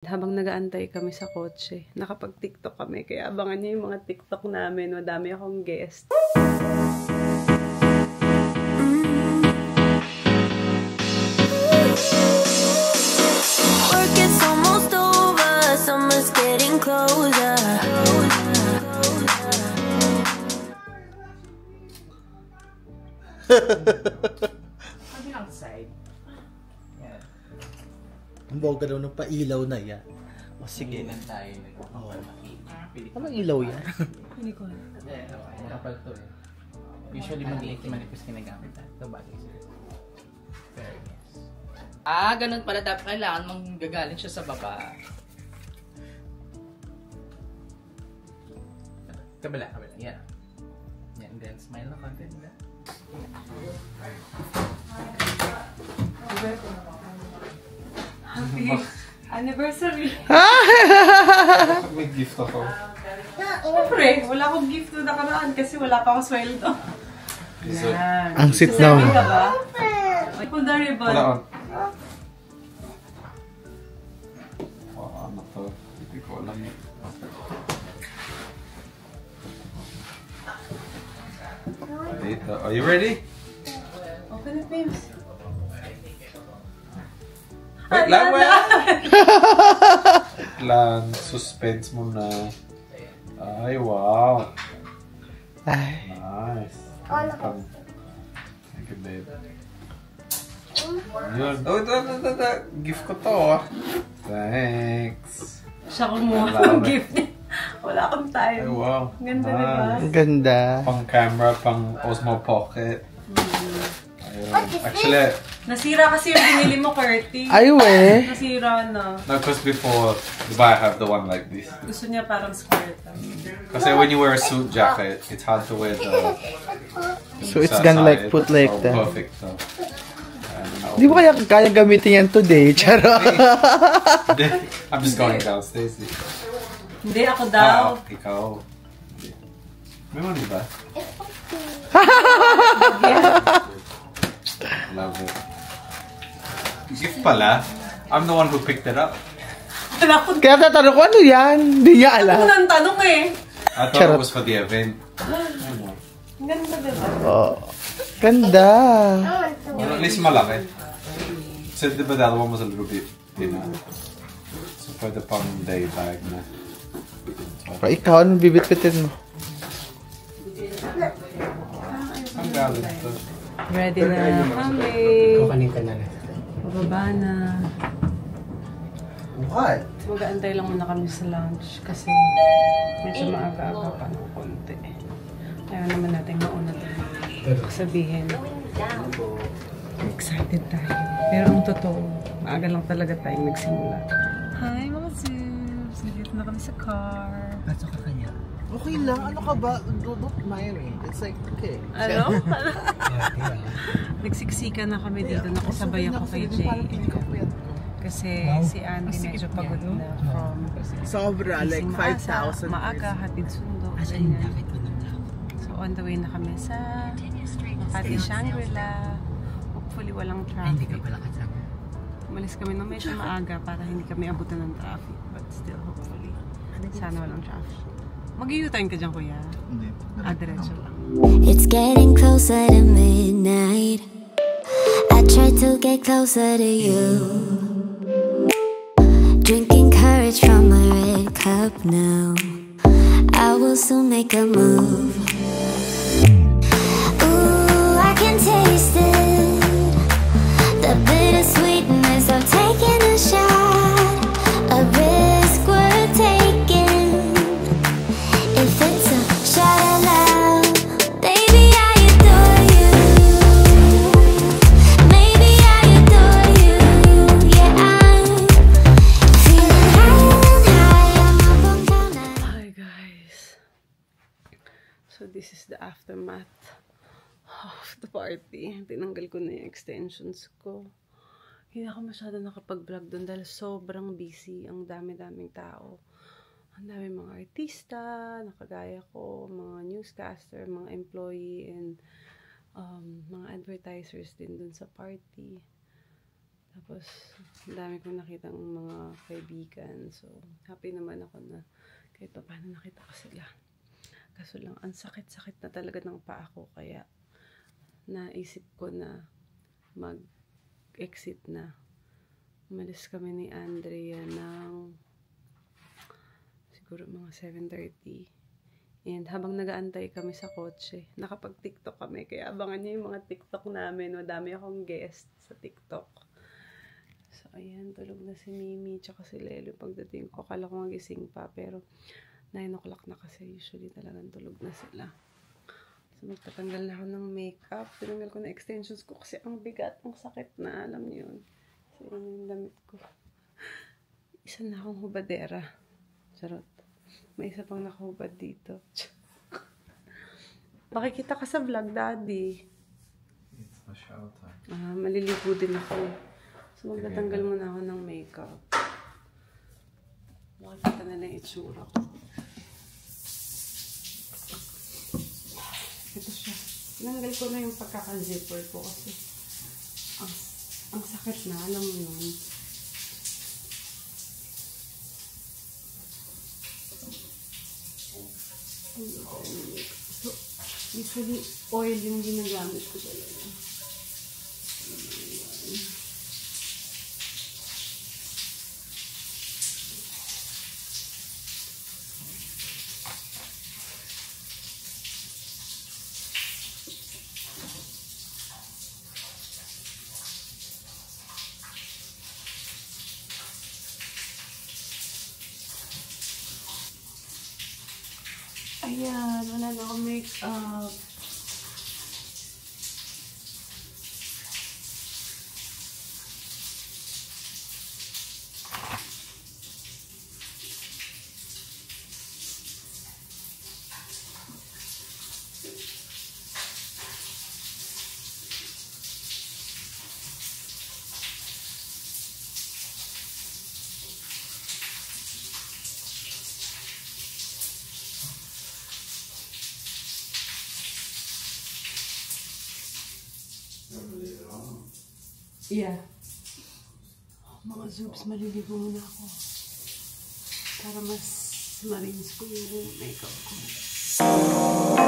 Habang nag-aantay kami sa kotse, nakapag-TikTok kami. Kaya abangan niyo yung mga TikTok namin. Madami akong guest. Work is almost over, summer's getting closer. Outside. Yeah. Ang boga daw ng pailaw na yan. O sige. Lang tayo. Oo. Anong ilaw yan? Hindi ko. Kapal to eh. Usually manipis ginagamit. Ito bagay sila. Fairness. Ganun pala. Dapat kailangan manggagaling siya sa baba. Kabila. Yan. Yan. Then smile na konti nila. Happy anniversary! May gift ako. Siyempre, wala akong gift na nakaraan kasi wala pa akong sweldo. Yan. Ang sit now. Sasabihin ka ba? Pull the ribbon. Wala on. Ano to? Hindi ko alam yun. Dito. Are you ready? Open it, babes. Wait lang, wait lang. Suspense muna. Ay, wow. Ay. Nice. Thank you, babe. Yun. Ito. Gift ko to, ah. Thanks. Siya kumuha ng gift niya. Wala akong Ay, time. wow. Ganda, diba? Ang ganda. Pang camera, pang Osmo Pocket. Ayun. Actually, Nasira kasi yung binili mo, Curty. Ay, we. Nasira na. no, because before, diba, I have the one like this. Gusto niya parang square lang. Kasi when you wear a suit jacket, it's hard to wear the... So it's gonna like put like that. Perfect, so. Di ba kaya gamitin yan today? Charo. I'm just going downstairs. Hindi, ako daw. Ikaw. May money ba? Love it. Gift pala. I'm the one who picked it up. Kaya tatanong ko, ano yan? Hindi niya alam. Unang tanong eh. I thought it was for the event. Ganda, diba? Oh. Ganda. Well, at least malaki. So the other one was a little bit thinner. So pwede pang day bag na. O, ikaw, ano bibit-bitin mo? Ang galing to. Ready na kami. Kukanin ka na lang. Bababa na. What? Mag-aantay lang muna kami sa lunch kasi medyo maaga-aga pa ng konti. Ayaw naman natin mauna tayo sabihin. Excited tayo. Pero ang totoo, maaga lang talaga tayong nagsimula. Hi mga Zooms! Nandito na kami sa car. Pasok ka kanya. Okay lang. Ano ka ba? Don't mind me. It's like, okay. Ano? Nagsiksika na kami dito. Nakasabay ako kay Jay. Kasi si Andy medyo pagod na from Sobra, like 5,000. maaga, hatid sundo. So on the way na kami sa Makati Shangri-La. Hopefully walang traffic. Umalis kami nung medyo maaga para hindi kami abutan ng traffic. But still, hopefully, sana walang traffic. Mag-u-turn ka dyan, kuya? Diretso lang. It's getting closer to midnight. I try to get closer to you. Drinking courage from my red cup now. I will soon make a move. Ooh, I can taste it. The bittersweetness of taking a shot. A risk worth taking. If it's a shot of love, baby, I adore you. Maybe I adore you. Yeah, I'm feeling high. I'm up on cloud nine. Hi, guys. So, this is the aftermath of the party. Tinanggal ko na yung extensions ko. Hindi ako masyado nakapag-vlog doon dahil sobrang busy. Ang dami-daming tao. Ang dami mga artista, nakagaya ko, mga newscaster, mga employee, and mga advertisers din dun sa party. Tapos, ang dami kong nakitang mga kaibigan. So, happy naman ako na kahit pa paano nakita ko sila. Kaso lang, ang sakit-sakit na talaga ng paa ko. Kaya, naisip ko na mag-exit na. Umalis kami ni Andrea ng siguro mga 7:30. And habang nagaantay kami sa kotse, nakapag-TikTok kami. Kaya abangan niyo yung mga TikTok namin. Madami akong guest sa TikTok. So, ayan, tulog na si Mimi tsaka si Lelo. Pagdating ko, akala ko magising pa. Pero 9 o'clock na kasi. Usually talagang tulog na sila. So, magtatanggal na ako ng makeup. Tinanggal ko na extensions ko kasi ang bigat, ang sakit na. Alam niyo yun. So, yun yung damit ko. Isa na akong hubadera. Charot. May isa pang nakahubad dito. Makikita ka sa vlog, Daddy. It's my shower time. Maliligo din ako. So, magtatanggal muna ako ng makeup. Makikita na lang itsura ko. Ito siya. Tinanggal ko na yung pagkaka-zipper ko kasi ang sakit na, alam mo yun. So, usually, oil yung ginagamit ko talaga. Ayan, wala na akong make-up. Yeah. Mga zoobs, maliligo muna ako. Para mas ma-rinse ko yung makeup ko.